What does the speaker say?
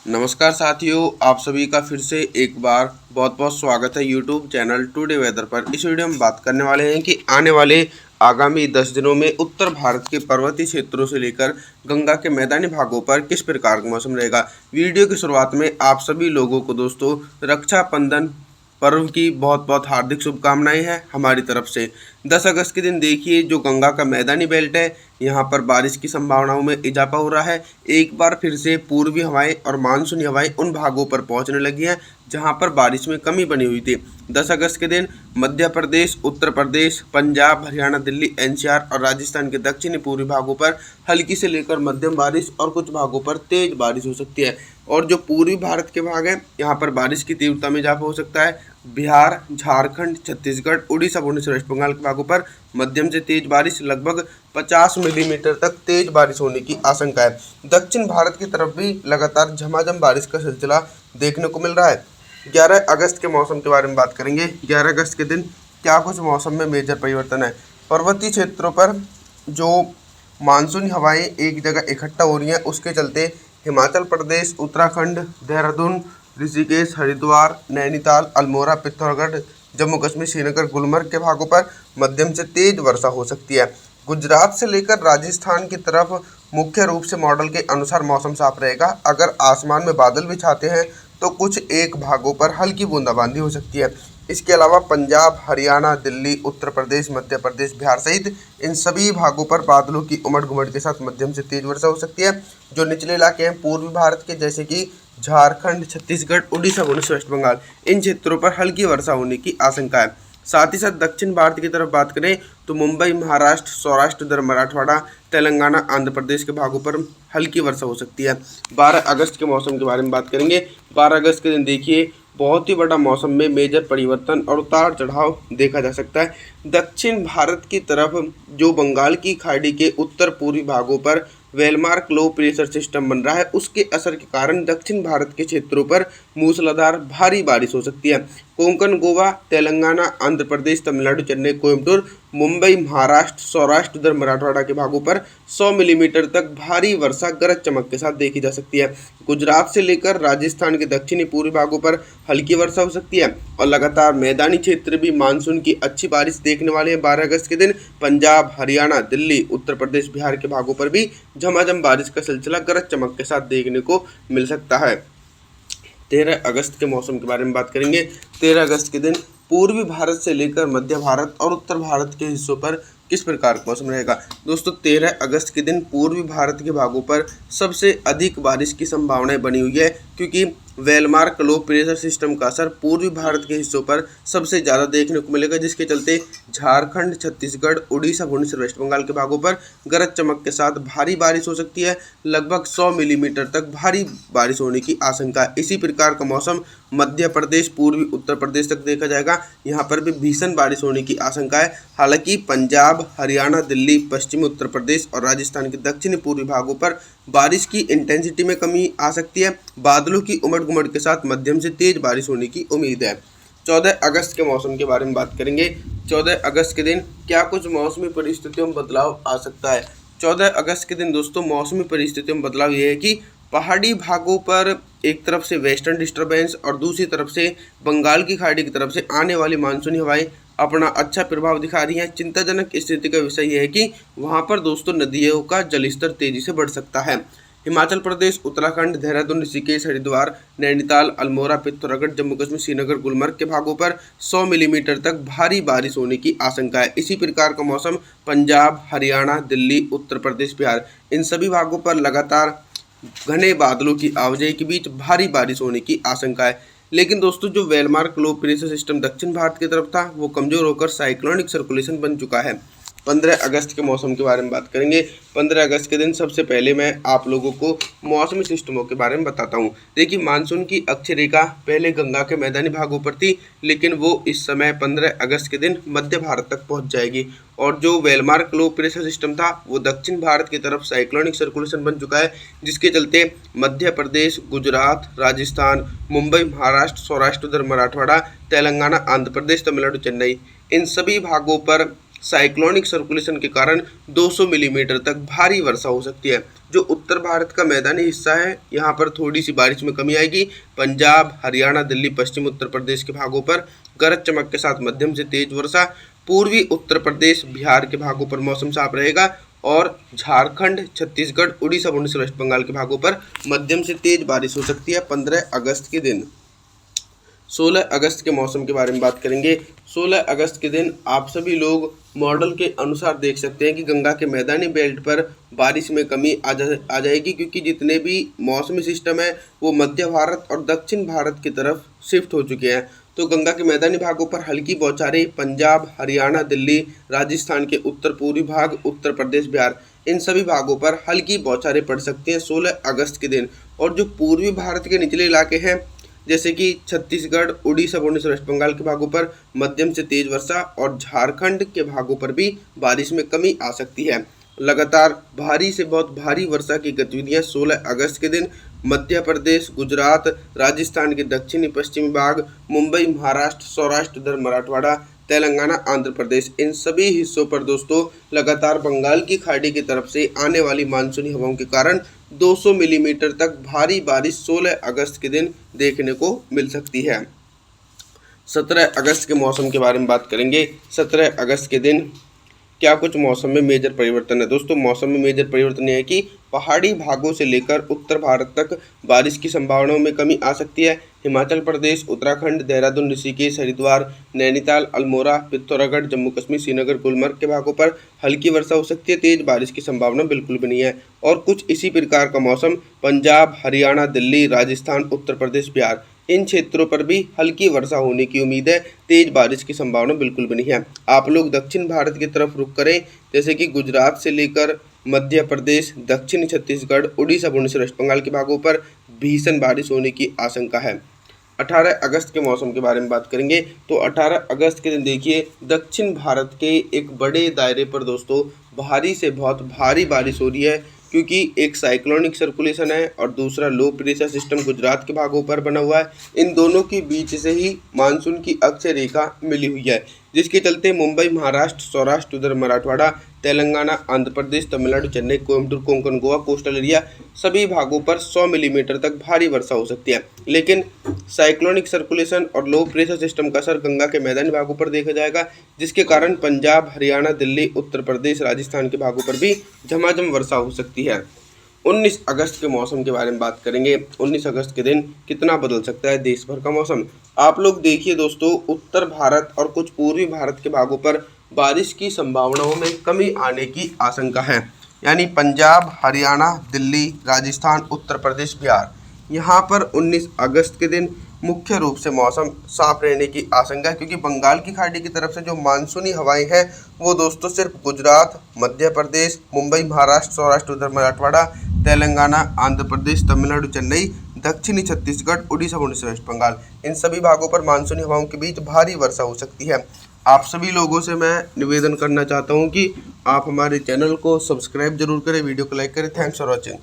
नमस्कार साथियों, आप सभी का फिर से एक बार बहुत बहुत स्वागत है यूट्यूब चैनल टुडे वेदर पर। इस वीडियो में बात करने वाले हैं कि आने वाले आगामी 10 दिनों में उत्तर भारत के पर्वतीय क्षेत्रों से लेकर गंगा के मैदानी भागों पर किस प्रकार का मौसम रहेगा। वीडियो की शुरुआत में आप सभी लोगों को दोस्तों रक्षाबंधन पर्व की बहुत बहुत हार्दिक शुभकामनाएं हैं हमारी तरफ से। 10 अगस्त के दिन देखिए जो गंगा का मैदानी बेल्ट है, यहाँ पर बारिश की संभावनाओं में इजाफा हो रहा है। एक बार फिर से पूर्वी हवाएं और मानसूनी हवाएं उन भागों पर पहुंचने लगी हैं जहां पर बारिश में कमी बनी हुई थी। 10 अगस्त के दिन मध्य प्रदेश, उत्तर प्रदेश, पंजाब, हरियाणा, दिल्ली, एनसीआर और राजस्थान के दक्षिणी पूर्वी भागों पर हल्की से लेकर मध्यम बारिश और कुछ भागों पर तेज बारिश हो सकती है। और जो पूर्वी भारत के भाग हैं यहाँ पर बारिश की तीव्रता में इजाफा हो सकता है। बिहार, झारखंड, छत्तीसगढ़, उड़ीसा, भुवनेश्वर, वेस्ट बंगाल के भागों पर मध्यम से तेज बारिश, लगभग 50 मिलीमीटर तक तेज बारिश होने की आशंका है। दक्षिण भारत की तरफ भी लगातार झमाझम बारिश का सिलसिला देखने को मिल रहा है। 11 अगस्त के मौसम के बारे में बात करेंगे। 11 अगस्त के दिन क्या कुछ मौसम में मेजर परिवर्तन है। पर्वतीय क्षेत्रों पर जो मानसूनी हवाएं एक जगह इकट्ठा हो रही हैं, उसके चलते हिमाचल प्रदेश, उत्तराखंड, देहरादून, ऋषिकेश, हरिद्वार, नैनीताल, अल्मोड़ा, पिथौरागढ़, जम्मू कश्मीर, श्रीनगर, गुलमर्ग के भागों पर मध्यम से तेज वर्षा हो सकती है। गुजरात से लेकर राजस्थान की तरफ मुख्य रूप से मॉडल के अनुसार मौसम साफ रहेगा। अगर आसमान में बादल भी छाते हैं तो कुछ एक भागों पर हल्की बूंदाबांदी हो सकती है। इसके अलावा पंजाब, हरियाणा, दिल्ली, उत्तर प्रदेश, मध्य प्रदेश, बिहार सहित इन सभी भागों पर बादलों की उमड़ घुमड़ के साथ मध्यम से तेज वर्षा हो सकती है। जो निचले इलाके हैं पूर्वी भारत के, जैसे कि झारखंड, छत्तीसगढ़, उड़ीसा, भुवनेश्वर, वेस्ट बंगाल, इन क्षेत्रों पर हल्की वर्षा होने की आशंका है। साथ ही साथ दक्षिण भारत की तरफ बात करें तो मुंबई, महाराष्ट्र, सौराष्ट्र, उधर मराठवाड़ा, तेलंगाना, आंध्र प्रदेश के भागों पर हल्की वर्षा हो सकती है। 12 अगस्त के मौसम के बारे में बात करेंगे। 12 अगस्त के दिन देखिए बहुत ही बड़ा मौसम में मेजर परिवर्तन और उतार चढ़ाव देखा जा सकता है। दक्षिण भारत की तरफ जो बंगाल की खाड़ी के उत्तर पूर्वी भागों पर वेलमार्क लो प्रेशर सिस्टम बन रहा है, उसके असर के कारण दक्षिण भारत के क्षेत्रों पर मूसलाधार भारी बारिश हो सकती है। कोंकण, गोवा, तेलंगाना, आंध्र प्रदेश, तमिलनाडु, चेन्नई, कोयम्बटूर, मुंबई, महाराष्ट्र, सौराष्ट्र, उधर मराठवाड़ा के भागों पर 100 मिलीमीटर तक भारी वर्षा गरज चमक के साथ देखी जा सकती है। गुजरात से लेकर राजस्थान के दक्षिणी पूर्वी भागों पर हल्की वर्षा हो सकती है और लगातार मैदानी क्षेत्र भी मानसून की अच्छी बारिश देखने वाले हैं। 12 अगस्त के दिन पंजाब, हरियाणा, दिल्ली, उत्तर प्रदेश, बिहार के भागों पर भी झमाझम बारिश का सिलसिला गरज चमक के साथ देखने को मिल सकता है। 13 अगस्त के मौसम के बारे में बात करेंगे। 13 अगस्त के दिन पूर्वी भारत से लेकर मध्य भारत और उत्तर भारत के हिस्सों पर किस प्रकार का मौसम रहेगा। दोस्तों 13 अगस्त के दिन पूर्वी भारत के भागों पर सबसे अधिक बारिश की संभावनाएं बनी हुई है, क्योंकि वेलमार्क लो प्रेशर सिस्टम का असर पूर्वी भारत के हिस्सों पर सबसे ज़्यादा देखने को मिलेगा, जिसके चलते झारखंड, छत्तीसगढ़, उड़ीसा, भुवनेश्वर, वेस्ट बंगाल के भागों पर गरज चमक के साथ भारी बारिश हो सकती है। लगभग 100 मिलीमीटर तक भारी बारिश होने की आशंका है। इसी प्रकार का मौसम मध्य प्रदेश, पूर्वी उत्तर प्रदेश तक देखा जाएगा। यहाँ पर भी भीषण बारिश होने की आशंका है। हालांकि पंजाब, हरियाणा, दिल्ली, पश्चिमी उत्तर प्रदेश और राजस्थान के दक्षिणी पूर्वी भागों पर बारिश की इंटेंसिटी में कमी आ सकती है। बादलों की उमड़ घुमड़ के साथ मध्यम से तेज बारिश होने की उम्मीद है। 14 अगस्त के मौसम के बारे में बात करेंगे। 14 अगस्त के दिन क्या कुछ मौसमी परिस्थितियों में बदलाव आ सकता है। 14 अगस्त के दिन दोस्तों मौसमी परिस्थितियों में बदलाव ये है कि पहाड़ी भागों पर एक तरफ से वेस्टर्न डिस्टर्बेंस और दूसरी तरफ से बंगाल की खाड़ी की तरफ से आने वाली मानसूनी हवाएं अपना अच्छा प्रभाव दिखा रही हैं। चिंताजनक स्थिति का विषय यह है कि वहां पर दोस्तों नदियों का जलस्तर तेजी से बढ़ सकता है। हिमाचल प्रदेश, उत्तराखंड, देहरादून, ऋषिकेश, हरिद्वार, नैनीताल, अल्मोड़ा, पिथौरागढ़, जम्मू कश्मीर, श्रीनगर, गुलमर्ग के भागों पर 100 मिलीमीटर तक भारी बारिश होने की आशंका है। इसी प्रकार का मौसम पंजाब, हरियाणा, दिल्ली, उत्तर प्रदेश, बिहार, इन सभी भागों पर लगातार घने बादलों की आवाजाही के बीच भारी बारिश होने की आशंका है। लेकिन दोस्तों जो वेलमार्क लो प्रेशर सिस्टम दक्षिण भारत की तरफ था, वो कमजोर होकर साइक्लोनिक सर्कुलेशन बन चुका है। 15 अगस्त के मौसम के बारे में बात करेंगे। 15 अगस्त के दिन सबसे पहले मैं आप लोगों को मौसमी सिस्टमों के बारे में बताता हूँ। देखिए मानसून की अक्षय रेखा पहले गंगा के मैदानी भागों पर थी, लेकिन वो इस समय 15 अगस्त के दिन मध्य भारत तक पहुँच जाएगी। और जो वेलमार्क लो प्रेशर सिस्टम था वो दक्षिण भारत की तरफ साइक्लोनिक सर्कुलेशन बन चुका है, जिसके चलते मध्य प्रदेश, गुजरात, राजस्थान, मुंबई, महाराष्ट्र, सौराष्ट्र, उधर मराठवाड़ा, तेलंगाना, आंध्र प्रदेश, तमिलनाडु, चेन्नई, इन सभी भागों पर साइक्लोनिक सर्कुलेशन के कारण 200 मिलीमीटर तक भारी वर्षा हो सकती है। जो उत्तर भारत का मैदानी हिस्सा है यहाँ पर थोड़ी सी बारिश में कमी आएगी। पंजाब, हरियाणा, दिल्ली, पश्चिम उत्तर प्रदेश के भागों पर गरज चमक के साथ मध्यम से तेज वर्षा। पूर्वी उत्तर प्रदेश, बिहार के भागों पर मौसम साफ रहेगा और झारखंड, छत्तीसगढ़, उड़ीसा, भुवनेश्वर, वेस्ट बंगाल के भागों पर मध्यम से तेज बारिश हो सकती है 15 अगस्त के दिन। 16 अगस्त के मौसम के बारे में बात करेंगे। 16 अगस्त के दिन आप सभी लोग मॉडल के अनुसार देख सकते हैं कि गंगा के मैदानी बेल्ट पर बारिश में कमी आ जाएगी, क्योंकि जितने भी मौसमी सिस्टम है वो मध्य भारत और दक्षिण भारत की तरफ शिफ्ट हो चुके हैं। तो गंगा के मैदानी भागों पर हल्की बौछारें पंजाब, हरियाणा, दिल्ली, राजस्थान के उत्तर पूर्वी भाग, उत्तर प्रदेश, बिहार, इन सभी भागों पर हल्की बौछारें पड़ सकती हैं 16 अगस्त के दिन। और जो पूर्वी भारत के निचले इलाके हैं जैसे कि छत्तीसगढ़, उड़ीसा, भुवनेश्वर, वेस्ट बंगाल के भागों पर मध्यम से तेज वर्षा और झारखंड के भागों पर भी बारिश में कमी आ सकती है। लगातार भारी से बहुत भारी वर्षा की गतिविधियां 16 अगस्त के दिन मध्य प्रदेश, गुजरात, राजस्थान के दक्षिणी पश्चिमी भाग, मुंबई, महाराष्ट्र, सौराष्ट्र, उधर मराठवाड़ा, तेलंगाना, आंध्र प्रदेश, इन सभी हिस्सों पर दोस्तों लगातार बंगाल की खाड़ी की तरफ से आने वाली मानसूनी हवाओं के कारण 200 मिलीमीटर तक भारी बारिश 16 अगस्त के दिन देखने को मिल सकती है। 17 अगस्त के मौसम के बारे में बात करेंगे। 17 अगस्त के दिन क्या कुछ मौसम में मेजर परिवर्तन है। दोस्तों मौसम में मेजर परिवर्तन यह है कि पहाड़ी भागों से लेकर उत्तर भारत तक बारिश की संभावनाओं में कमी आ सकती है। हिमाचल प्रदेश, उत्तराखंड, देहरादून, ऋषिकेश, हरिद्वार, नैनीताल, अल्मोड़ा, पिथौरागढ़, जम्मू कश्मीर, श्रीनगर, गुलमर्ग के भागों पर हल्की वर्षा हो सकती है। तेज बारिश की संभावना बिल्कुल भी नहीं है। और कुछ इसी प्रकार का मौसम पंजाब, हरियाणा, दिल्ली, राजस्थान, उत्तर प्रदेश, बिहार, इन क्षेत्रों पर भी हल्की वर्षा होने की उम्मीद है। तेज बारिश की संभावना बिल्कुल भी नहीं है। आप लोग दक्षिण भारत की तरफ रुख करें, जैसे कि गुजरात से लेकर मध्य प्रदेश, दक्षिणी छत्तीसगढ़, उड़ीसा, भुवनेश्वर, वेस्ट बंगाल के भागों पर भीषण बारिश होने की आशंका है। 18 अगस्त के मौसम के बारे में बात करेंगे तो 18 अगस्त के दिन देखिए दक्षिण भारत के एक बड़े दायरे पर दोस्तों भारी से बहुत भारी बारिश हो रही है, क्योंकि एक साइक्लोनिक सर्कुलेशन है और दूसरा लो प्रेशर सिस्टम गुजरात के भागों पर बना हुआ है। इन दोनों के बीच से ही मानसून की अक्षय रेखा मिली हुई है, जिसके चलते मुंबई, महाराष्ट्र, सौराष्ट्र, उधर मराठवाड़ा, तेलंगाना, आंध्र प्रदेश, तमिलनाडु, चेन्नई, कोयम्बटूर, कोंकण, गोवा, कोस्टल एरिया, सभी भागों पर 100 मिलीमीटर तक भारी वर्षा हो सकती है। लेकिन साइक्लोनिक सर्कुलेशन और लो प्रेशर सिस्टम का असर गंगा के मैदानी भागों पर देखा जाएगा, जिसके कारण पंजाब, हरियाणा, दिल्ली, उत्तर प्रदेश, राजस्थान के भागों पर भी झमाझम वर्षा हो सकती है। 19 अगस्त के मौसम के बारे में बात करेंगे। 19 अगस्त के दिन कितना बदल सकता है देश भर का मौसम। आप लोग देखिए दोस्तों, उत्तर भारत और कुछ पूर्वी भारत के भागों पर बारिश की संभावनाओं में कमी आने की आशंका है। यानी पंजाब, हरियाणा, दिल्ली, राजस्थान, उत्तर प्रदेश, बिहार, यहाँ पर 19 अगस्त के दिन मुख्य रूप से मौसम साफ रहने की आशंका है, क्योंकि बंगाल की खाड़ी की तरफ से जो मानसूनी हवाएं हैं वो दोस्तों सिर्फ गुजरात, मध्य प्रदेश, मुंबई, महाराष्ट्र, सौराष्ट्र, उधर मराठवाड़ा, तेलंगाना, आंध्र प्रदेश, तमिलनाडु, चेन्नई, दक्षिणी छत्तीसगढ़, उड़ीसा, भुवनेश्वर, वेस्ट बंगाल, इन सभी भागों पर मानसूनी हवाओं के बीच भारी वर्षा हो सकती है। आप सभी लोगों से मैं निवेदन करना चाहता हूं कि आप हमारे चैनल को सब्सक्राइब जरूर करें, वीडियो को लाइक करें। Thanks for watching.